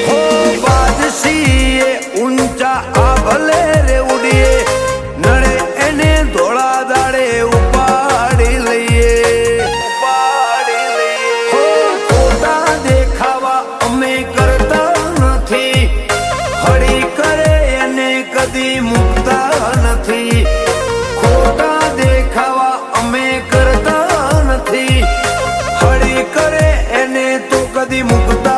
હો બાદશીએ ઊંચા આ ભલે રે ઉડીએ, નડે એને ધોળા દાડે ઉપાડી લઈએ. હો ખોટા દેખાવા અમે કરતા નથી, હળી કરે એને કદી મૂકતા નથી. ખોટા દેખાવા અમે કરતા નથી, હળી કરે એને તો કદી મૂકતા